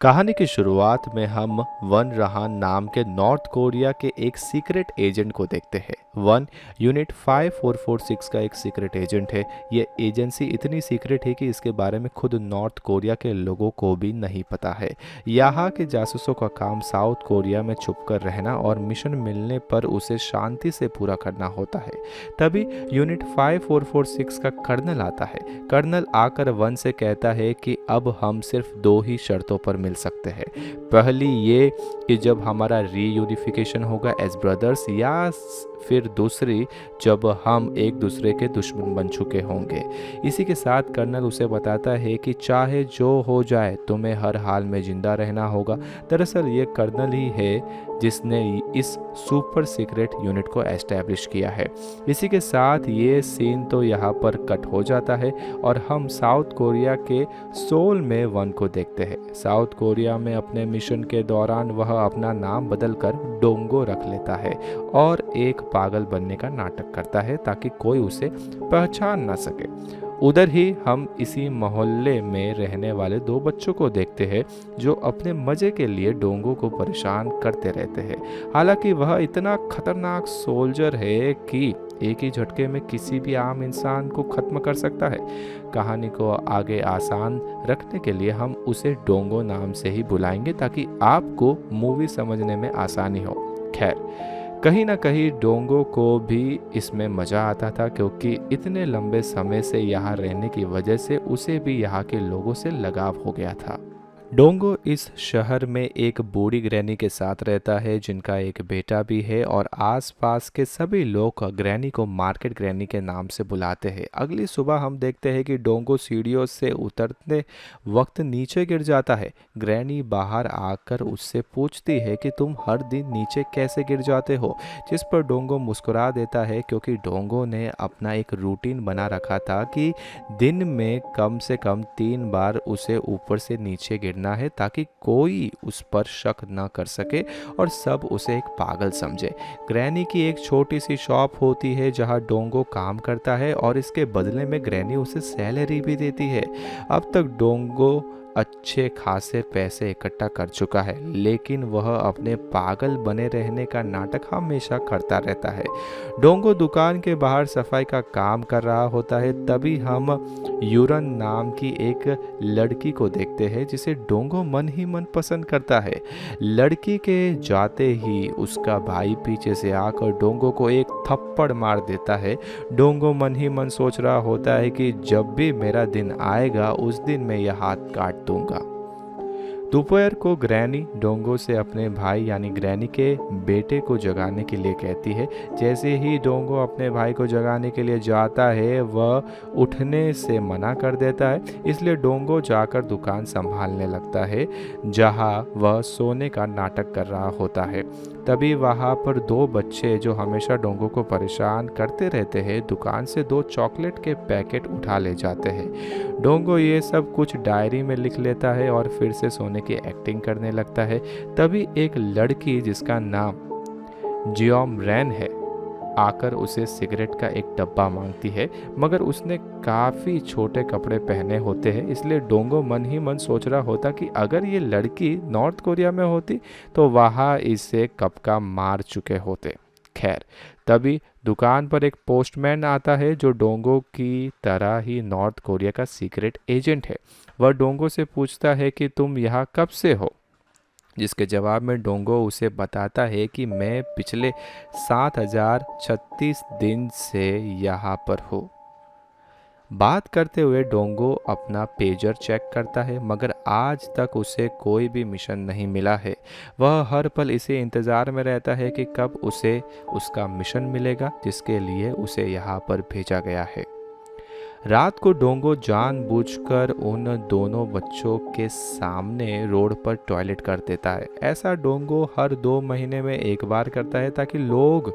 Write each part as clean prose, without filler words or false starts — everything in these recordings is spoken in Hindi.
कहानी की शुरुआत में हम वन रहान नाम के नॉर्थ कोरिया के एक सीक्रेट एजेंट को देखते हैं। वन यूनिट 5446 का एक सीक्रेट एजेंट है। ये एजेंसी इतनी सीक्रेट है कि इसके बारे में खुद नॉर्थ कोरिया के लोगों को भी नहीं पता है। यहाँ के जासूसों का काम साउथ कोरिया में छुपकर रहना और मिशन मिलने पर उसे शांति से पूरा करना होता है। तभी यूनिट 5446 का कर्नल आता है। कर्नल आकर वन से कहता है कि अब हम सिर्फ दो ही शर्तों पर मिल सकते हैं। पहली ये कि जब हमारा रीयूनिफिकेशन होगा एज ब्रदर्स, या फिर दूसरी जब हम एक दूसरे के दुश्मन बन चुके होंगे। इसी के साथ कर्नल उसे बताता है कि चाहे जो हो जाए तुम्हें हर हाल में जिंदा रहना होगा। दरअसल ये कर्नल ही है जिसने इस सुपर सीक्रेट यूनिट को एस्टैब्लिश किया है। इसी के साथ ये सीन तो यहाँ पर कट हो जाता है और हम साउथ कोरिया के सोल में वन को देखते हैं। साउथ कोरिया में अपने मिशन के दौरान वह अपना नाम बदलकर डोंगो रख लेता है और एक पागल बनने का नाटक करता है ताकि कोई उसे पहचान ना सके। उधर ही हम इसी मोहल्ले में रहने वाले दो बच्चों को देखते हैं जो अपने मजे के लिए डोंगो को परेशान करते रहते हैं। हालांकि वह इतना खतरनाक सोल्जर है कि एक ही झटके में किसी भी आम इंसान को खत्म कर सकता है। कहानी को आगे आसान रखने के लिए हम उसे डोंगो नाम से ही बुलाएंगे ताकि आपको मूवी समझने में आसानी हो। खैर, कहीं ना कहीं डोंगो को भी इसमें मज़ा आता था क्योंकि इतने लंबे समय से यहाँ रहने की वजह से उसे भी यहाँ के लोगों से लगाव हो गया था। डोंगो इस शहर में एक बूढ़ी ग्रैनी के साथ रहता है जिनका एक बेटा भी है और आसपास के सभी लोग ग्रैनी को मार्केट ग्रैनी के नाम से बुलाते हैं। अगली सुबह हम देखते हैं कि डोंगो सीढ़ियों से उतरते वक्त नीचे गिर जाता है। ग्रैनी बाहर आकर उससे पूछती है कि तुम हर दिन नीचे कैसे गिर जाते हो, जिस पर डोंगो मुस्कुरा देता है क्योंकि डोंगो ने अपना एक रूटीन बना रखा था कि दिन में कम से कम 3 बार उसे ऊपर से नीचे गिरना है ताकि कोई उस पर शक न कर सके और सब उसे एक पागल समझे। ग्रैनी की एक छोटी सी शॉप होती है जहां डोंगो काम करता है और इसके बदले में ग्रैनी उसे सैलरी भी देती है। अब तक डोंगो अच्छे खासे पैसे इकट्ठा कर चुका है, लेकिन वह अपने पागल बने रहने का नाटक हमेशा करता रहता है। डोंगो दुकान के बाहर सफाई का काम कर रहा होता है। तभी हम यूरन नाम की एक लड़की को देखते हैं जिसे डोंगो मन ही मन पसंद करता है। लड़की के जाते ही उसका भाई पीछे से आकर डोंगो को एक थप्पड़ मार देता है। डोंगो मन ही मन सोच रहा होता है कि जब भी मेरा दिन आएगा उस दिन मैं यह हाथ काट दूंगा। दोपहर को ग्रैनी डोंगो से अपने भाई यानी ग्रैनी के बेटे को जगाने के लिए कहती है। जैसे ही डोंगो अपने भाई को जगाने के लिए जाता है वह उठने से मना कर देता है, इसलिए डोंगो जाकर दुकान संभालने लगता है जहां वह सोने का नाटक कर रहा होता है। तभी वहां पर दो बच्चे जो हमेशा डोंगो को परेशान करते रहते हैं दुकान से 2 चॉकलेट के पैकेट उठा ले जाते हैं। डोंगो ये सब कुछ डायरी में लिख लेता है और फिर से सोने की एक्टिंग करने लगता है। तभी एक लड़की जिसका नाम जियोम रैन है आकर उसे सिगरेट का एक डब्बा मांगती है, मगर उसने काफ़ी छोटे कपड़े पहने होते हैं, इसलिए डोंगो मन ही मन सोच रहा होता कि अगर ये लड़की नॉर्थ कोरिया में होती तो वहाँ इसे कब का मार चुके होते। खैर, तभी दुकान पर एक पोस्टमैन आता है जो डोंगो की तरह ही नॉर्थ कोरिया का सीक्रेट एजेंट है। वह डोंगो से पूछता है कि तुम यहाँ कब से हो, जिसके जवाब में डोंगो उसे बताता है कि मैं पिछले 7036 दिन से यहाँ पर हूँ। बात करते हुए डोंगो अपना पेजर चेक करता है, मगर आज तक उसे कोई भी मिशन नहीं मिला है। वह हर पल इसी इंतज़ार में रहता है कि कब उसे उसका मिशन मिलेगा जिसके लिए उसे यहाँ पर भेजा गया है। रात को डोंगो जानबूझकर उन दोनों बच्चों के सामने रोड पर टॉयलेट कर देता है। ऐसा डोंगो हर 2 महीने में एक बार करता है ताकि लोग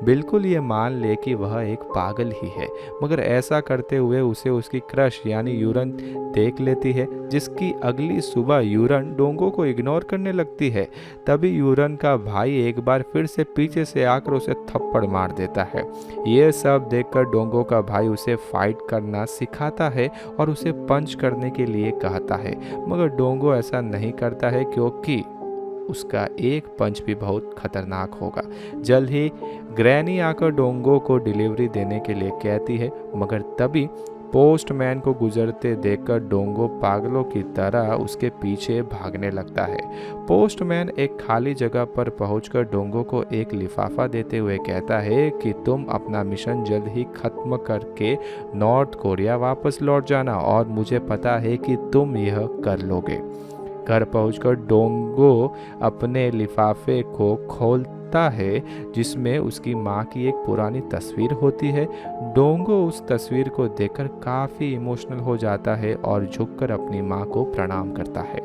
बिल्कुल ये मान ले कि वह एक पागल ही है। मगर ऐसा करते हुए उसे उसकी क्रश यानी यूरन देख लेती है, जिसकी अगली सुबह यूरन डोंगो को इग्नोर करने लगती है। तभी यूरन का भाई एक बार फिर से पीछे से आकर उसे थप्पड़ मार देता है। ये सब देखकर डोंगो का भाई उसे फाइट करना करना सिखाता है और उसे पंच करने के लिए कहता है, मगर डोंगो ऐसा नहीं करता है क्योंकि उसका एक पंच भी बहुत खतरनाक होगा। जल्द ही ग्रैनी आकर डोंगो को डिलीवरी देने के लिए कहती है, मगर तभी पोस्टमैन को गुजरते देखकर डोंगो पागलों की तरह उसके पीछे भागने लगता है। पोस्टमैन एक खाली जगह पर पहुंचकर डोंगो को एक लिफाफा देते हुए कहता है कि तुम अपना मिशन जल्द ही खत्म करके नॉर्थ कोरिया वापस लौट जाना और मुझे पता है कि तुम यह कर लोगे। घर पहुंचकर डोंगो अपने लिफाफे को खोलता है जिसमें उसकी माँ की एक पुरानी तस्वीर होती है। डोंगो उस तस्वीर को देखकर काफ़ी इमोशनल हो जाता है और झुककर अपनी माँ को प्रणाम करता है।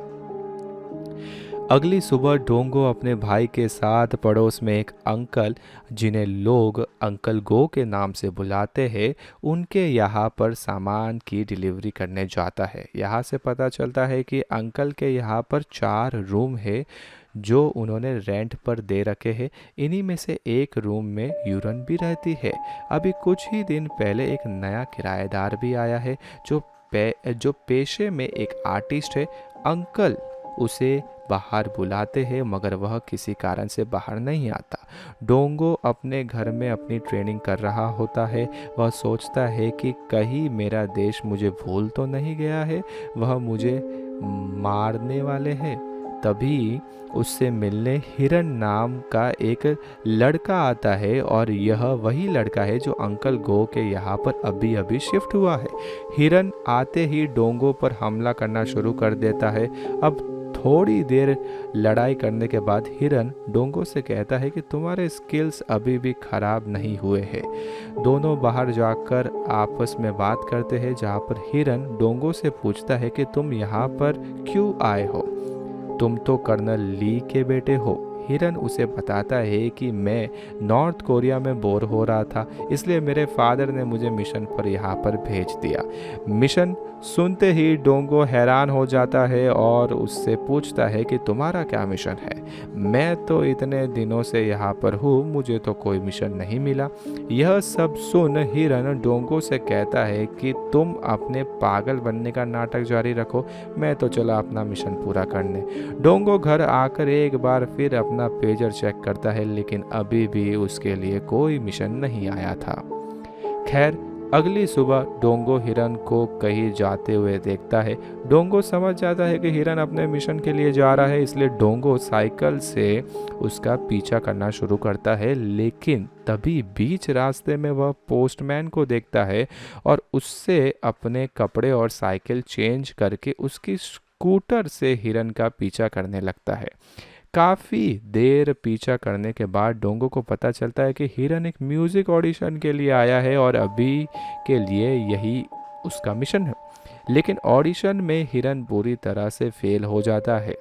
अगली सुबह डोंगो अपने भाई के साथ पड़ोस में एक अंकल, जिन्हें लोग अंकल गो के नाम से बुलाते हैं, उनके यहाँ पर सामान की डिलीवरी करने जाता है। यहाँ से पता चलता है कि अंकल के यहाँ पर 4 रूम है जो उन्होंने रेंट पर दे रखे हैं। इन्हीं में से एक रूम में यूरन भी रहती है। अभी कुछ ही दिन पहले एक नया किराएदार भी आया है जो पेशे में एक आर्टिस्ट है। अंकल उसे बाहर बुलाते हैं मगर वह किसी कारण से बाहर नहीं आता। डोंगो अपने घर में अपनी ट्रेनिंग कर रहा होता है। वह सोचता है कि कहीं मेरा देश मुझे भूल तो नहीं गया है, वह मुझे मारने वाले हैं। तभी उससे मिलने हिरन नाम का एक लड़का आता है और यह वही लड़का है जो अंकल गो के यहाँ पर अभी अभी शिफ्ट हुआ है। हिरन आते ही डोंगो पर हमला करना शुरू कर देता है। अब थोड़ी देर लड़ाई करने के बाद हिरन डोंगो से कहता है कि तुम्हारे स्किल्स अभी भी खराब नहीं हुए हैं। दोनों बाहर जाकर आपस में बात करते हैं, जहाँ पर हिरन डोंगो से पूछता है कि तुम यहाँ पर क्यों आए हो, तुम तो कर्नल ली के बेटे हो। हिरन उसे बताता है कि मैं नॉर्थ कोरिया में बोर हो रहा था, इसलिए मेरे फादर ने मुझे मिशन पर यहाँ पर भेज दिया। मिशन सुनते ही डोंगो हैरान हो जाता है और उससे पूछता है कि तुम्हारा क्या मिशन है। मैं तो इतने दिनों से यहाँ पर हूँ, मुझे तो कोई मिशन नहीं मिला। यह सब सुन हिरन डोंगो से कहता है कि तुम अपने पागल बनने का नाटक जारी रखो, मैं तो चला अपना मिशन पूरा करने। डोंगो घर आकर एक बार फिर अपना पेजर चेक करता है, लेकिन अभी भी उसके लिए कोई मिशन नहीं आया था। खैर, अगली सुबह डोंगो हिरन को कहीं जाते हुए देखता है। डोंगो समझ जाता है कि हिरन अपने मिशन के लिए जा रहा है, इसलिए डोंगो साइकिल से उसका पीछा करना शुरू करता है। लेकिन तभी बीच रास्ते में वह पोस्टमैन को देखता है और उससे अपने कपड़े और साइकिल चेंज करके उसकी स्कूटर से हिरन का पीछा करने लगता है। काफ़ी देर पीछा करने के बाद डोंगो को पता चलता है कि हिरन एक म्यूज़िक ऑडिशन के लिए आया है और अभी के लिए यही उसका मिशन है। लेकिन ऑडिशन में हिरन बुरी तरह से फेल हो जाता है।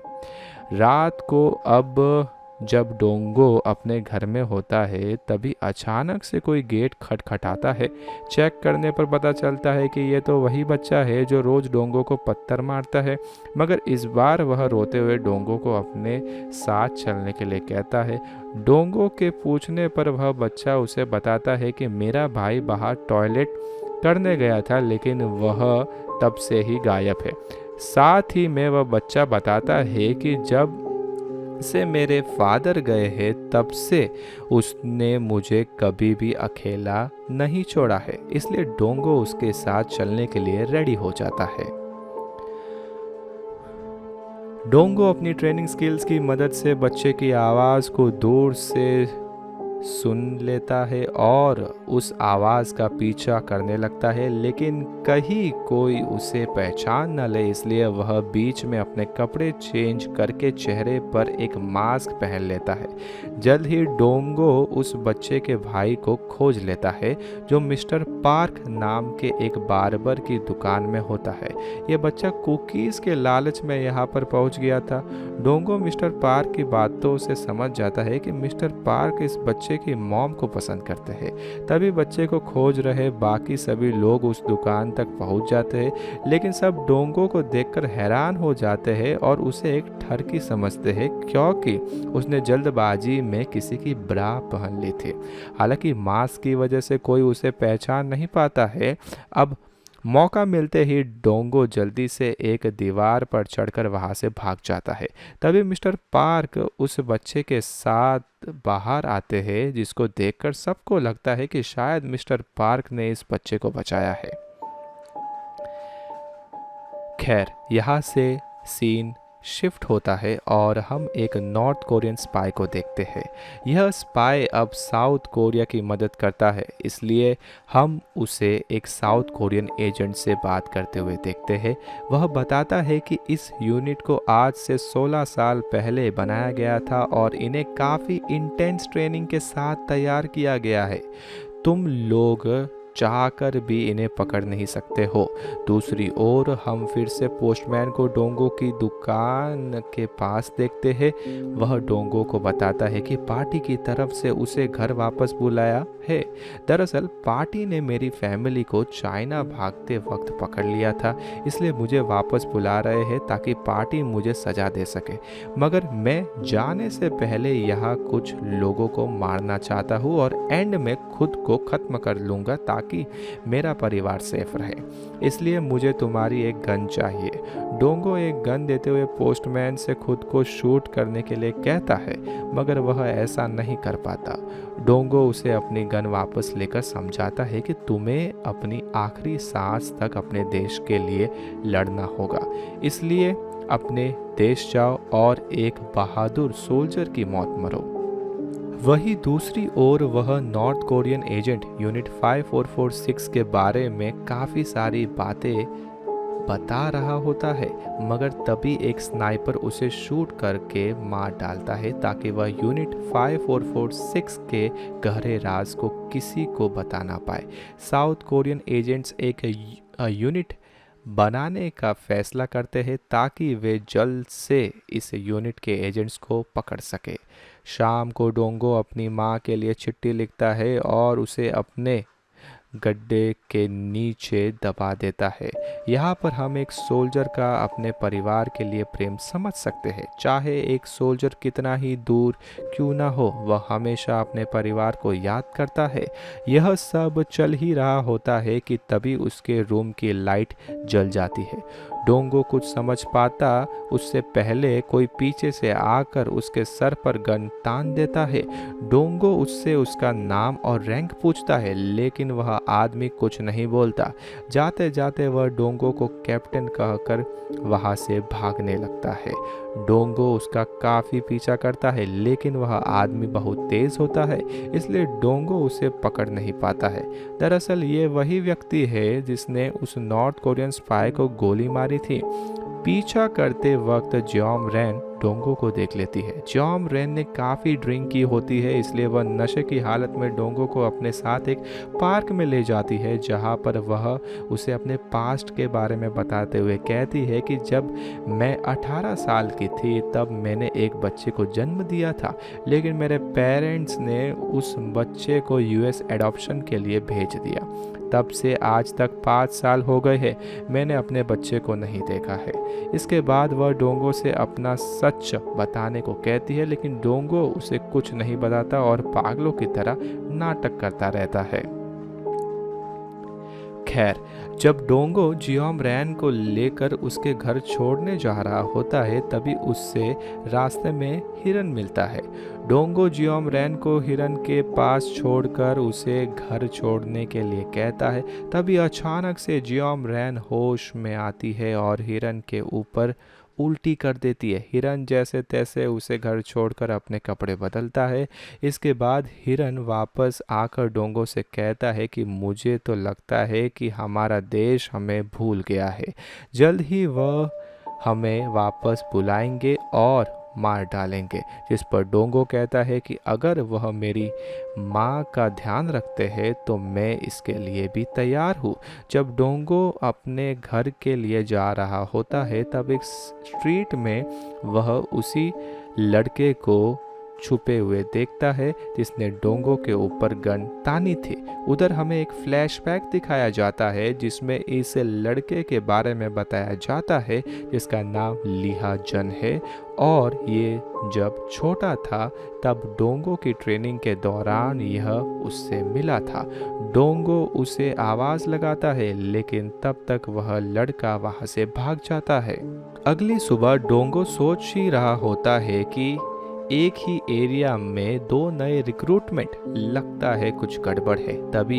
रात को अब जब डोंगो अपने घर में होता है, तभी अचानक से कोई गेट खटखटाता है। चेक करने पर पता चलता है कि ये तो वही बच्चा है जो रोज़ डोंगो को पत्थर मारता है, मगर इस बार वह रोते हुए डोंगो को अपने साथ चलने के लिए कहता है। डोंगो के पूछने पर वह बच्चा उसे बताता है कि मेरा भाई बाहर टॉयलेट करने गया था, लेकिन वह तब से ही गायब है। साथ ही में वह बच्चा बताता है कि जब से मेरे फादर गए हैं, तब से उसने मुझे कभी भी अकेला नहीं छोड़ा है। इसलिए डोंगो उसके साथ चलने के लिए रेडी हो जाता है। डोंगो अपनी ट्रेनिंग स्किल्स की मदद से बच्चे की आवाज़ को दूर से सुन लेता है और उस आवाज़ का पीछा करने लगता है, लेकिन कहीं कोई उसे पहचान न ले, इसलिए वह बीच में अपने कपड़े चेंज करके चेहरे पर एक मास्क पहन लेता है। जल्द ही डोंगो उस बच्चे के भाई को खोज लेता है जो मिस्टर पार्क नाम के एक बार्बर की दुकान में होता है। यह बच्चा कुकीज़ के लालच में यहाँ पर पहुँच गया था। डोंगो मिस्टर पार्क की बातों से समझ जाता है कि मिस्टर पार्क इस बच्चे की मॉम को पसंद करते हैं। तभी बच्चे को खोज रहे बाकी सभी लोग उस दुकान तक पहुंच जाते हैं, लेकिन सब डोंगो को देखकर हैरान हो जाते हैं और उसे एक ठरकी समझते हैं, क्योंकि उसने जल्दबाजी में किसी की ब्रा पहन ली थी। हालांकि मास्क की वजह से कोई उसे पहचान नहीं पाता है। अब मौका मिलते ही डोंगो जल्दी से एक दीवार पर चढ़कर वहां से भाग जाता है। तभी मिस्टर पार्क उस बच्चे के साथ बाहर आते हैं, जिसको देखकर सबको लगता है कि शायद मिस्टर पार्क ने इस बच्चे को बचाया है। खैर, यहाँ से सीन शिफ्ट होता है और हम एक नॉर्थ कोरियन स्पाई को देखते हैं। यह स्पाई अब साउथ कोरिया की मदद करता है, इसलिए हम उसे एक साउथ कोरियन एजेंट से बात करते हुए देखते हैं। वह बताता है कि इस यूनिट को आज से 16 साल पहले बनाया गया था और इन्हें काफ़ी इंटेंस ट्रेनिंग के साथ तैयार किया गया है। तुम लोग चाहकर भी इन्हें पकड़ नहीं सकते हो। दूसरी ओर हम फिर से पोस्टमैन को डोंगो की दुकान के पास देखते हैं। वह डोंगो को बताता है कि पार्टी की तरफ से उसे घर वापस बुलाया है। दरअसल पार्टी ने मेरी फैमिली को चाइना भागते वक्त पकड़ लिया था, इसलिए मुझे वापस बुला रहे हैं ताकि पार्टी मुझे सजा दे सके। मगर मैं जाने से पहले यहाँ कुछ लोगों को मारना चाहता हूँ और एंड में खुद को खत्म कर लूँगा ताकि मेरा परिवार सेफ रहे। इसलिए मुझे तुम्हारी एक गन चाहिए। डोंगो एक गन देते हुए पोस्टमैन से खुद को शूट करने के लिए कहता है, मगर वह ऐसा नहीं कर पाता। डोंगो उसे अपनी गन वापस लेकर समझाता है कि तुम्हें अपनी आखिरी सांस तक अपने देश के लिए लड़ना होगा, इसलिए अपने देश जाओ और एक बहादुर सोल्जर की मौत मरो। वही दूसरी ओर वह नॉर्थ कोरियन एजेंट यूनिट 5446 के बारे में काफ़ी सारी बातें बता रहा होता है, मगर तभी एक स्नाइपर उसे शूट करके मार डालता है ताकि वह यूनिट 5446 के गहरे राज को किसी को बता ना पाए। साउथ कोरियन एजेंट्स एक यूनिट बनाने का फैसला करते हैं ताकि वे जल्द से इस यूनिट के एजेंट्स को पकड़ सके। शाम को डोंगो अपनी माँ के लिए चिट्ठी लिखता है और उसे अपने गड्ढे के नीचे दबा देता है। यहाँ पर हम एक सोल्जर का अपने परिवार के लिए प्रेम समझ सकते हैं। चाहे एक सोल्जर कितना ही दूर क्यों ना हो, वह हमेशा अपने परिवार को याद करता है। यह सब चल ही रहा होता है कि तभी उसके रूम की लाइट जल जाती है। डोंगो कुछ समझ पाता उससे पहले कोई पीछे से आकर उसके सर पर गन तान देता है। डोंगो उससे उसका नाम और रैंक पूछता है, लेकिन वह आदमी कुछ नहीं बोलता। जाते जाते वह डोंगो को कैप्टन कहकर वहां से भागने लगता है। डोंगो उसका काफ़ी पीछा करता है, लेकिन वह आदमी बहुत तेज़ होता है, इसलिए डोंगो उसे पकड़ नहीं पाता है। दरअसल ये वही व्यक्ति है जिसने उस नॉर्थ कोरियन स्पाई को गोली मारी थी। पीछा करते वक्त जॉम रैन डोंगो को देख लेती है। जॉम रैन ने काफ़ी ड्रिंक की होती है, इसलिए वह नशे की हालत में डोंगो को अपने साथ एक पार्क में ले जाती है, जहां पर वह उसे अपने पास्ट के बारे में बताते हुए कहती है कि जब मैं 18 साल की थी तब मैंने एक बच्चे को जन्म दिया था, लेकिन मेरे पेरेंट्स ने उस बच्चे को यूएस एडॉप्शन के लिए भेज दिया। तब से आज तक 5 साल हो गए हैं, मैंने अपने बच्चे को नहीं देखा है। इसके बाद वह डोंगो से अपना सच बताने को कहती है, लेकिन डोंगो उसे कुछ नहीं बताता और पागलों की तरह नाटक करता रहता है। खैर, जब डोंगो जियोम रैन को लेकर उसके घर छोड़ने जा रहा होता है, तभी उससे रास्ते में हिरन मिलता है। डोंगो जियोम रैन को हिरन के पास छोड़कर उसे घर छोड़ने के लिए कहता है। तभी अचानक से जियोम रैन होश में आती है और हिरन के ऊपर उल्टी कर देती है। हिरन जैसे तैसे उसे घर छोड़कर अपने कपड़े बदलता है। इसके बाद हिरन वापस आकर डोंगो से कहता है कि मुझे तो लगता है कि हमारा देश हमें भूल गया है, जल्द ही वह हमें वापस बुलाएंगे और मार डालेंगे। जिस पर डोंगो कहता है कि अगर वह मेरी माँ का ध्यान रखते हैं तो मैं इसके लिए भी तैयार हूँ। जब डोंगो अपने घर के लिए जा रहा होता है, तब एक स्ट्रीट में वह उसी लड़के को छुपे हुए देखता है जिसने डोंगो के ऊपर गन तानी थी। उधर हमें एक फ्लैशबैक दिखाया जाता है जिसमें इस लड़के के बारे में बताया जाता है जिसका नाम लिहा जन है और ये जब छोटा था तब डोंगो की ट्रेनिंग के दौरान यह उससे मिला था। डोंगो उसे आवाज़ लगाता है लेकिन तब तक वह लड़का वहाँ से भाग जाता है। अगली सुबह डोंगो सोच ही रहा होता है कि एक ही एरिया में 2 नए रिक्रूटमेंट, लगता है कुछ गड़बड़ है। तभी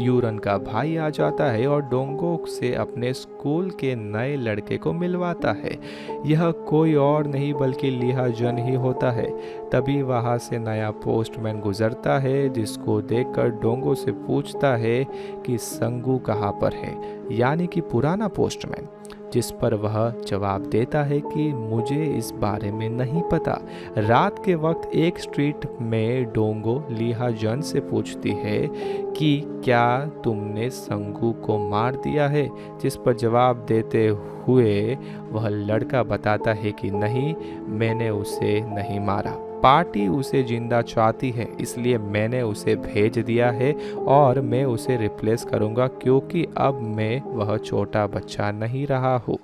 यूरन का भाई आ जाता है और डोंगो से अपने स्कूल के नए लड़के को मिलवाता है। यह कोई और नहीं बल्कि लिहा जन ही होता है। तभी वहाँ से नया पोस्टमैन गुजरता है जिसको देखकर डोंगो से पूछता है कि संगू कहाँ पर है, यानी कि पुराना पोस्टमैन, जिस पर वह जवाब देता है कि मुझे इस बारे में नहीं पता। रात के वक्त एक स्ट्रीट में डोंगो लिहा जन से पूछती है कि क्या तुमने संगू को मार दिया है, जिस पर जवाब देते हुए वह लड़का बताता है कि नहीं, मैंने उसे नहीं मारा। पार्टी उसे जिंदा चाहती है इसलिए मैंने उसे भेज दिया है और मैं उसे रिप्लेस करूंगा क्योंकि अब मैं वह छोटा बच्चा नहीं रहा हूँ।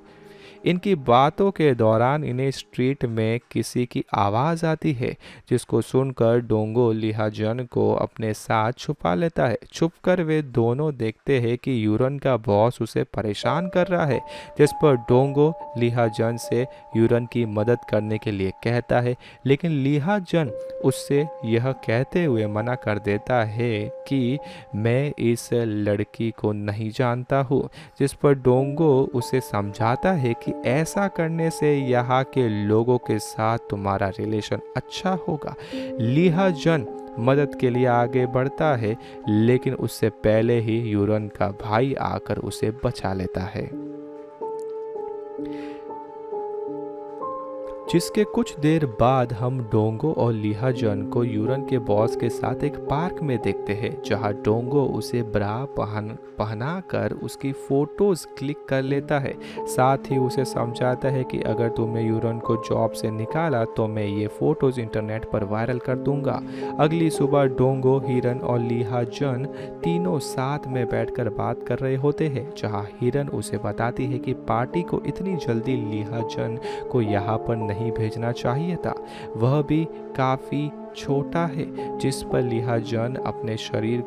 इनकी बातों के दौरान इन्हें स्ट्रीट में किसी की आवाज़ आती है जिसको सुनकर डोंगो लिहा जन को अपने साथ छुपा लेता है। छुपकर वे दोनों देखते हैं कि यूरन का बॉस उसे परेशान कर रहा है, जिस पर डोंगो लिहा जन से यूरन की मदद करने के लिए कहता है, लेकिन लिहा जन उससे यह कहते हुए मना कर देता है कि मैं इस लड़की को नहीं जानता हूँ, जिस पर डोंगो उसे समझाता है कि ऐसा करने से यहाँ के लोगों के साथ तुम्हारा रिलेशन अच्छा होगा। लिहा जन मदद के लिए आगे बढ़ता है लेकिन उससे पहले ही यूरन का भाई आकर उसे बचा लेता है, जिसके कुछ देर बाद हम डोंगो और लिहा जन को यूरन के बॉस के साथ एक पार्क में देखते हैं जहां डोंगो उसे ब्रा पहना कर उसकी फोटोज क्लिक कर लेता है। साथ ही उसे समझाता है कि अगर तुमने यूरन को जॉब से निकाला तो मैं ये फोटोज इंटरनेट पर वायरल कर दूंगा। अगली सुबह डोंगो, हिरन और लिहा जन तीनों साथ में बैठकर बात कर रहे होते हैं जहां हिरन उसे बताती है कि पार्टी को इतनी जल्दी लिहा जन को यहाँ पर नहीं भेजना चाहिए था, वह भी काफी छोटा है। जिस पर लिहा जन अपने शरीर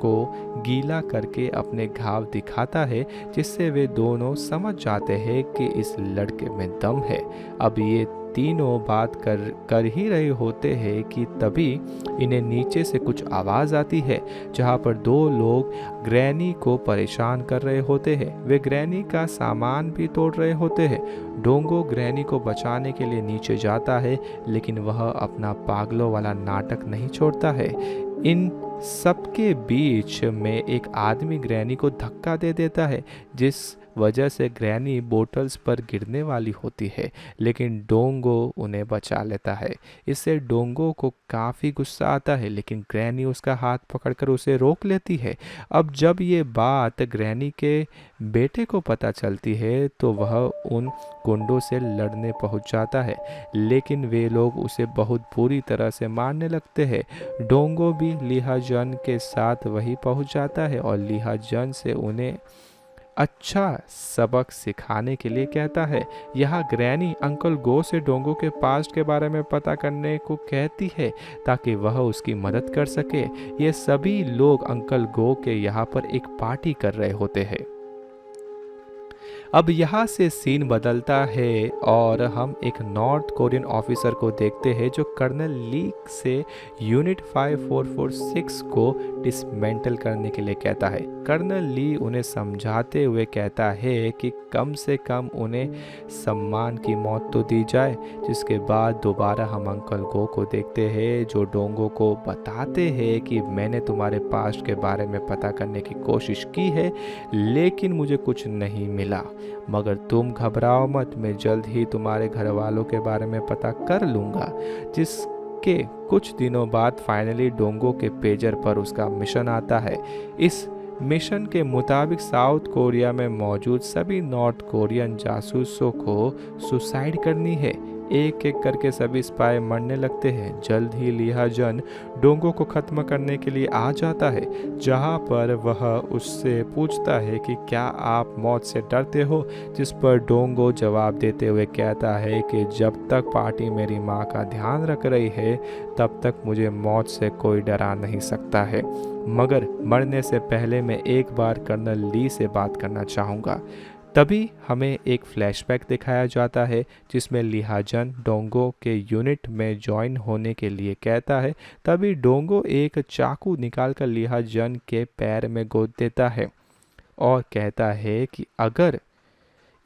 को गीला करके अपने घाव दिखाता है जिससे वे दोनों समझ जाते हैं कि इस लड़के में दम है। अब ये तीनों बात कर ही रहे होते हैं कि तभी इन्हें नीचे से कुछ आवाज़ आती है जहाँ पर 2 लोग ग्रैनी को परेशान कर रहे होते हैं। वे ग्रैनी का सामान भी तोड़ रहे होते हैं। डोंगो ग्रैनी को बचाने के लिए नीचे जाता है लेकिन वह अपना पागलों वाला नाटक नहीं छोड़ता है। इन सबके बीच में एक आदमी ग्रैनी को धक्का दे देता है जिस वजह से ग्रैनी बोतल्स पर गिरने वाली होती है, लेकिन डोंगो उन्हें बचा लेता है। इससे डोंगो को काफ़ी गुस्सा आता है लेकिन ग्रैनी उसका हाथ पकड़कर उसे रोक लेती है। अब जब ये बात ग्रैनी के बेटे को पता चलती है तो वह उन गुंडों से लड़ने पहुंच जाता है लेकिन वे लोग उसे बहुत बुरी तरह से मारने लगते हैं। डोंगो भी लिहा जन के साथ वहीं पहुंच जाता है और लिहा जन से उन्हें अच्छा सबक सिखाने के लिए कहता है। यहाँ ग्रैनी अंकल गो से डोंगो के पास्ट के बारे में पता करने को कहती है ताकि वह उसकी मदद कर सके। ये सभी लोग अंकल गो के यहाँ पर एक पार्टी कर रहे होते हैं। अब यहाँ से सीन बदलता है और हम एक नॉर्थ कोरियन ऑफिसर को देखते हैं जो कर्नल ली से यूनिट 5446 को डिसमेंटल करने के लिए कहता है। कर्नल ली उन्हें समझाते हुए कहता है कि कम से कम उन्हें सम्मान की मौत तो दी जाए। जिसके बाद दोबारा हम अंकल गो को देखते हैं जो डोंगो को बताते हैं कि मैंने तुम्हारे पास्ट के बारे में पता करने की कोशिश की है लेकिन मुझे कुछ नहीं मिला, मगर तुम घबराओ मत, मैं जल्द ही तुम्हारे घर वालों के बारे में पता कर लूँगा। जिसके कुछ दिनों बाद फाइनली डोंगो के पेजर पर उसका मिशन आता है। इस मिशन के मुताबिक साउथ कोरिया में मौजूद सभी नॉर्थ कोरियन जासूसों को सुसाइड करनी है। एक एक करके सभी स्पाई मरने लगते हैं। जल्द ही लिहा जन डोंगो को ख़त्म करने के लिए आ जाता है, जहाँ पर वह उससे पूछता है कि क्या आप मौत से डरते हो, जिस पर डोंगो जवाब देते हुए कहता है कि जब तक पार्टी मेरी माँ का ध्यान रख रही है तब तक मुझे मौत से कोई डरा नहीं सकता है, मगर मरने से पहले मैं एक बार कर्नल ली से बात करना चाहूँगा। तभी हमें एक फ्लैशबैक दिखाया जाता है जिसमें लिहाजन डोंगो के यूनिट में ज्वाइन होने के लिए कहता है। तभी डोंगो एक चाकू निकालकर लिहाजन के पैर में गोद देता है और कहता है कि अगर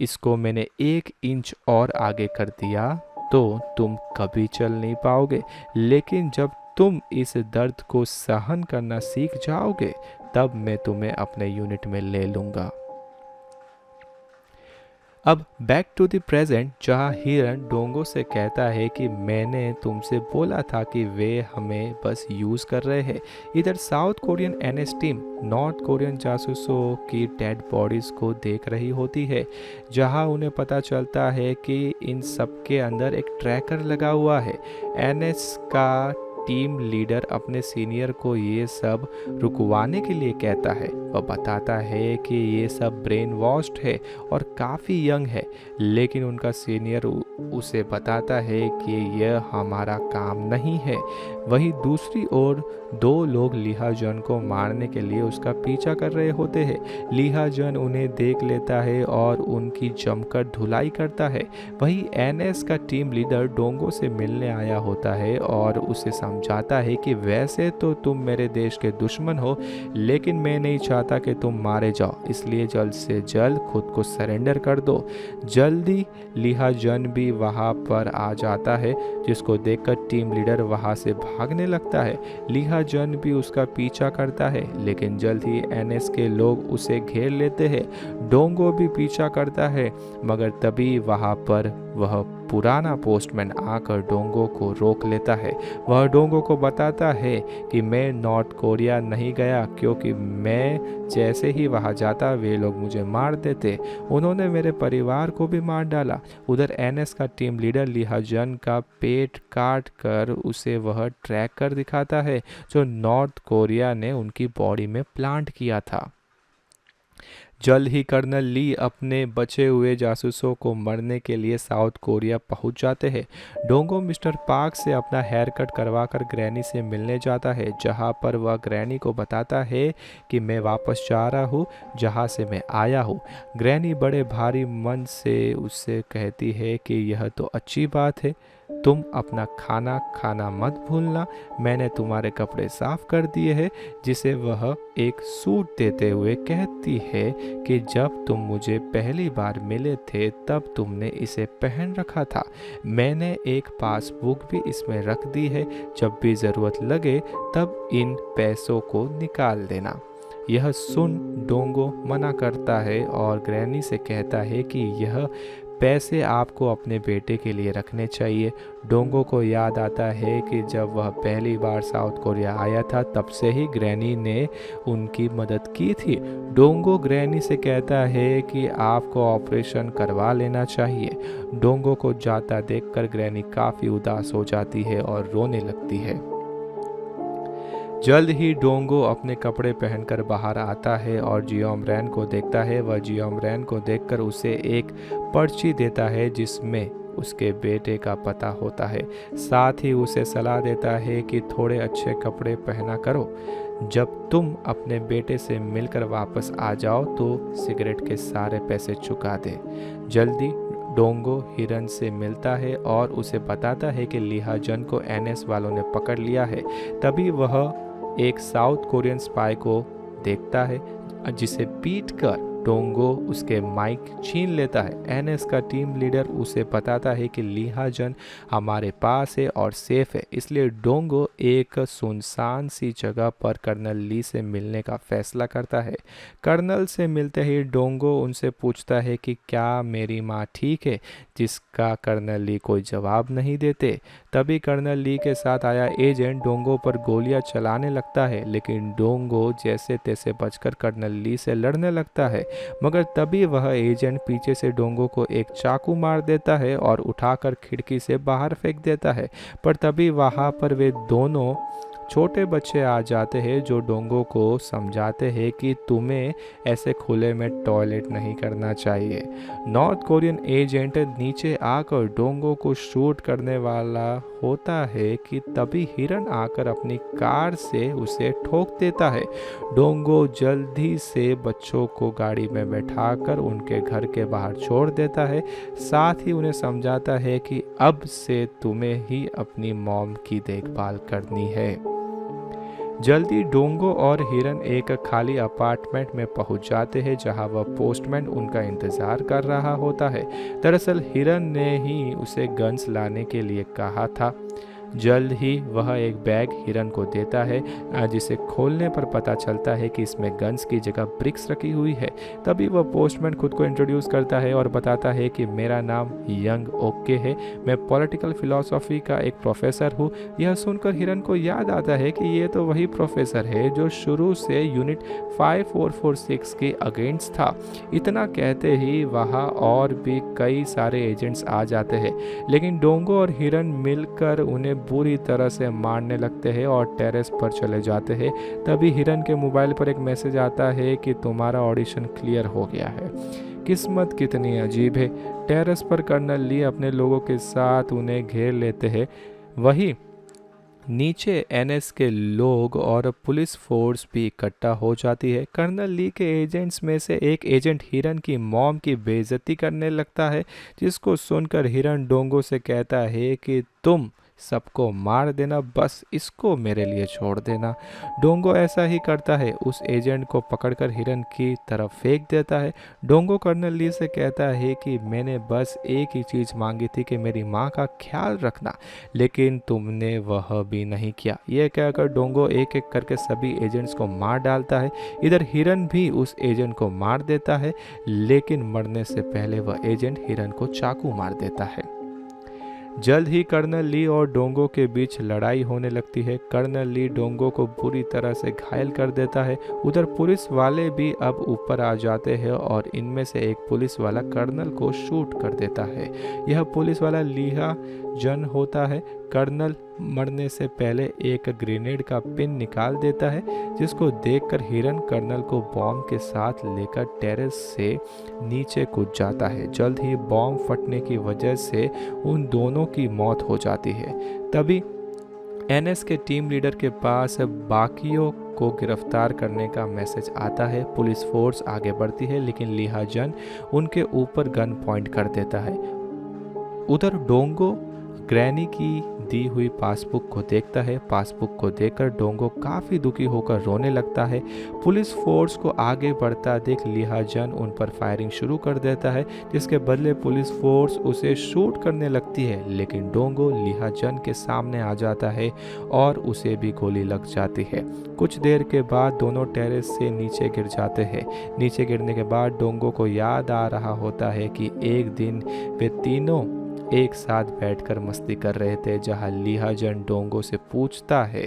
इसको मैंने 1 इंच और आगे कर दिया तो तुम कभी चल नहीं पाओगे, लेकिन जब तुम इस दर्द को सहन करना सीख जाओगे तब मैं तुम्हें अपने यूनिट में ले लूँगा। अब बैक टू द प्रेजेंट, जहाँ हिरन डोंगो से कहता है कि मैंने तुमसे बोला था कि वे हमें बस यूज़ कर रहे हैं। इधर South Korean NS team North Korean जासूसों की डेड बॉडीज़ को देख रही होती है, जहाँ उन्हें पता चलता है कि इन सब के अंदर एक ट्रैकर लगा हुआ है। एनएस का टीम लीडर अपने सीनियर को ये सब रुकवाने के लिए कहता है। वह बताता है कि ये सब ब्रेन वॉश्ड है और काफ़ी यंग है, लेकिन उनका सीनियर उसे बताता है कि यह हमारा काम नहीं है। वहीं दूसरी ओर 2 लोग लिहाजन को मारने के लिए उसका पीछा कर रहे होते हैं। लिहाजन उन्हें देख लेता है और उनकी जमकर धुलाई करता है। वहीं एनएस का टीम लीडर डोंगो से मिलने आया होता है और उसे समझाता है कि वैसे तो तुम मेरे देश के दुश्मन हो, लेकिन मैं नहीं चाहता कि तुम मारे जाओ, इसलिए जल्द से जल्द खुद को सरेंडर कर दो। जल्दी लिहाजन भी वहाँ पर आ जाता है, जिसको देखकर टीम लीडर वहाँ से भागने लगता है। लिहाजन भी उसका पीछा करता है, लेकिन जल्द ही एनएस के लोग उसे घेर लेते हैं। डोंगो भी पीछा करता है, मगर तभी वहाँ पर वह पुराना पोस्टमैन आकर डोंगो को रोक लेता है। वह डोंगो को बताता है कि मैं नॉर्थ कोरिया नहीं गया, क्योंकि मैं जैसे ही वहाँ जाता वे लोग मुझे मार देते। उन्होंने मेरे परिवार को भी मार डाला। उधर एनएस का टीम लीडर लिहाजन का पेट काट कर उसे वह ट्रैकर दिखाता है जो नॉर्थ कोरिया ने उनकी बॉडी में प्लांट किया था। जल्द ही कर्नल ली अपने बचे हुए जासूसों को मरने के लिए साउथ कोरिया पहुंच जाते हैं। डोंगो मिस्टर पार्क से अपना हेयर कट करवाकर ग्रैनी से मिलने जाता है, जहां पर वह ग्रैनी को बताता है कि मैं वापस जा रहा हूं जहां से मैं आया हूं। ग्रैनी बड़े भारी मन से उससे कहती है कि यह तो अच्छी बात है, तुम अपना खाना खाना मत भूलना, मैंने तुम्हारे कपड़े साफ कर दिए हैं। जिसे वह एक सूट देते हुए कहती है कि जब तुम मुझे पहली बार मिले थे तब तुमने इसे पहन रखा था। मैंने एक पासबुक भी इसमें रख दी है, जब भी ज़रूरत लगे तब इन पैसों को निकाल देना। यह सुन डोंगो मना करता है और ग्रैनी से कहता है कि यह पैसे आपको अपने बेटे के लिए रखने चाहिए। डोंगो को याद आता है कि जब वह पहली बार साउथ कोरिया आया था तब से ही ग्रैनी ने उनकी मदद की थी। डोंगो ग्रैनी से कहता है कि आपको ऑपरेशन करवा लेना चाहिए। डोंगो को जाता देखकर ग्रैनी काफ़ी उदास हो जाती है और रोने लगती है। जल्द ही डोंगो अपने कपड़े पहनकर बाहर आता है और जियोमरैन को देखता है। वह जियोमरैन को देखकर उसे एक पर्ची देता है जिसमें उसके बेटे का पता होता है। साथ ही उसे सलाह देता है कि थोड़े अच्छे कपड़े पहना करो। जब तुम अपने बेटे से मिलकर वापस आ जाओ तो सिगरेट के सारे पैसे चुका दे। जल्दी डोंगो हिरन से मिलता है और उसे बताता है कि लिहाजन को एनएस वालों ने पकड़ लिया है। तभी वह एक साउथ कोरियन स्पाई को देखता है, जिसे पीटकर डोंगो उसके माइक छीन लेता है। एनएस का टीम लीडर उसे बताता है कि लिहाजन हमारे पास है और सेफ है, इसलिए डोंगो एक सुनसान सी जगह पर कर्नल ली से मिलने का फैसला करता है। कर्नल से मिलते ही डोंगो उनसे पूछता है कि क्या मेरी माँ ठीक है, जिसका कर्नल ली कोई जवाब नहीं देते। तभी कर्नल ली के साथ आया एजेंट डोंगो पर गोलियां चलाने लगता है, लेकिन डोंगो जैसे तैसे बचकर कर्नल ली से लड़ने लगता है। मगर तभी वह एजेंट पीछे से डोंगो को एक चाकू मार देता है और उठाकर खिड़की से बाहर फेंक देता है। पर तभी वहाँ पर वे दोनों छोटे बच्चे आ जाते हैं जो डोंगो को समझाते हैं कि तुम्हें ऐसे खुले में टॉयलेट नहीं करना चाहिए। नॉर्थ कोरियन एजेंट नीचे आकर डोंगो को शूट करने वाला होता है कि तभी हिरन आकर अपनी कार से उसे ठोक देता है। डोंगो जल्दी से बच्चों को गाड़ी में बैठाकर उनके घर के बाहर छोड़ देता है, साथ ही उन्हें समझाता है कि अब से तुम्हें ही अपनी मॉम की देखभाल करनी है। जल्दी डोंगो और हिरन एक खाली अपार्टमेंट में पहुंच जाते हैं जहां वह पोस्टमैन उनका इंतजार कर रहा होता है। दरअसल हिरन ने ही उसे गन्स लाने के लिए कहा था। जल्द ही वह एक बैग हिरन को देता है जिसे खोलने पर पता चलता है कि इसमें गन्स की जगह ब्रिक्स रखी हुई है। तभी वह पोस्टमैन खुद को इंट्रोड्यूस करता है और बताता है कि मेरा नाम यंग ओके है, मैं पॉलिटिकल फिलॉसफी का एक प्रोफेसर हूँ। यह सुनकर हिरन को याद आता है कि ये तो वही प्रोफेसर है जो शुरू से यूनिट 5446 के अगेंस्ट था। इतना कहते ही वहाँ और भी कई सारे एजेंट्स आ जाते हैं, लेकिन डोंगो और हिरन मिलकर उन्हें बुरी तरह से मारने लगते हैं और टेरेस पर चले जाते हैं। तभी हिरन के मोबाइल पर एक मैसेज आता है कि तुम्हारा ऑडिशन क्लियर हो गया है। किस्मत कितनी अजीब है। टेरेस पर कर्नल ली अपने लोगों के साथ उन्हें घेर लेते हैं। वहीं नीचे एनएस के लोग और पुलिस फोर्स भी इकट्ठा हो जाती है। कर्नल ली के एजेंट्स में से एक एजेंट हिरन की मॉम की बेइज्जती करने लगता है, जिसको सुनकर हिरन डोंगो से कहता है कि तुम सबको मार देना, बस इसको मेरे लिए छोड़ देना। डोंगो ऐसा ही करता है, उस एजेंट को पकड़कर हिरन की तरफ फेंक देता है। डोंगो कर्नल ली से कहता है कि मैंने बस एक ही चीज़ मांगी थी कि मेरी माँ का ख्याल रखना, लेकिन तुमने वह भी नहीं किया। यह कहकर डोंगो एक एक करके सभी एजेंट्स को मार डालता है। इधर हिरन भी उस एजेंट को मार देता है, लेकिन मरने से पहले वह एजेंट हिरन को चाकू मार देता है। जल्द ही कर्नल ली और डोंगो के बीच लड़ाई होने लगती है। कर्नल ली डोंगो को बुरी तरह से घायल कर देता है। उधर पुलिस वाले भी अब ऊपर आ जाते हैं और इनमें से एक पुलिस वाला कर्नल को शूट कर देता है। यह पुलिस वाला लीहा जन होता है। कर्नल मरने से पहले एक ग्रेनेड का पिन निकाल देता है, जिसको देखकर हिरन कर्नल को बॉम्ब के साथ लेकर टेरेस से नीचे कूद जाता है। जल्द ही बॉम्ब फटने की वजह से उन दोनों की मौत हो जाती है। तभी एनएस के टीम लीडर के पास बाकियों को गिरफ्तार करने का मैसेज आता है। पुलिस फोर्स आगे बढ़ती है, लेकिन लिहाजन उनके ऊपर गन पॉइंट कर देता है। उधर डोंगो ग्रैनी की दी हुई पासबुक को देखता है। पासबुक को देखकर डोंगो काफ़ी दुखी होकर रोने लगता है। पुलिस फोर्स को आगे बढ़ता देख लिहाजन उन पर फायरिंग शुरू कर देता है, जिसके बदले पुलिस फोर्स उसे शूट करने लगती है, लेकिन डोंगो लिहाजन के सामने आ जाता है और उसे भी गोली लग जाती है। कुछ देर के बाद दोनों टेरेस से नीचे गिर जाते हैं। नीचे गिरने के बाद डोंगो को याद आ रहा होता है कि एक दिन वे तीनों एक साथ बैठकर मस्ती कर रहे थे, जहां लिहाजन डोंगो से पूछता है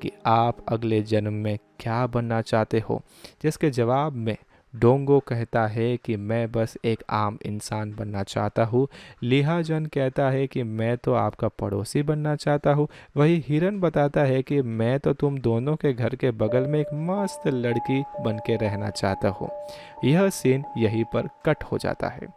कि आप अगले जन्म में क्या बनना चाहते हो, जिसके जवाब में डोंगो कहता है कि मैं बस एक आम इंसान बनना चाहता हूँ। लिहाजन कहता है कि मैं तो आपका पड़ोसी बनना चाहता हूँ। वही हिरन बताता है कि मैं तो तुम दोनों के घर के बगल में एक मस्त लड़की बन के रहना चाहता हूँ। यह सीन यहीं पर कट हो जाता है।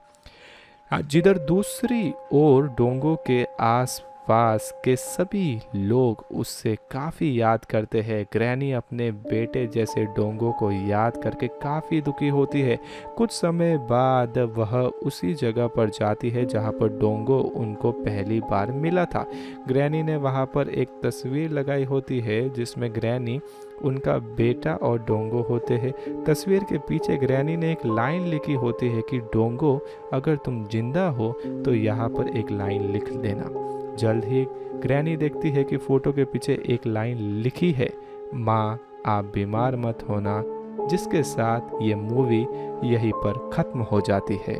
जिधर दूसरी ओर डोंगो के आसपास के सभी लोग उससे काफ़ी याद करते हैं। ग्रैनी अपने बेटे जैसे डोंगो को याद करके काफ़ी दुखी होती है। कुछ समय बाद वह उसी जगह पर जाती है जहां पर डोंगो उनको पहली बार मिला था। ग्रैनी ने वहां पर एक तस्वीर लगाई होती है जिसमें ग्रैनी, उनका बेटा और डोंगो होते हैं। तस्वीर के पीछे ग्रैनी ने एक लाइन लिखी होती है कि डोंगो, अगर तुम जिंदा हो तो यहाँ पर एक लाइन लिख देना। जल्द ही ग्रैनी देखती है कि फोटो के पीछे एक लाइन लिखी है, माँ आप बीमार मत होना, जिसके साथ ये मूवी यहीं पर ख़त्म हो जाती है।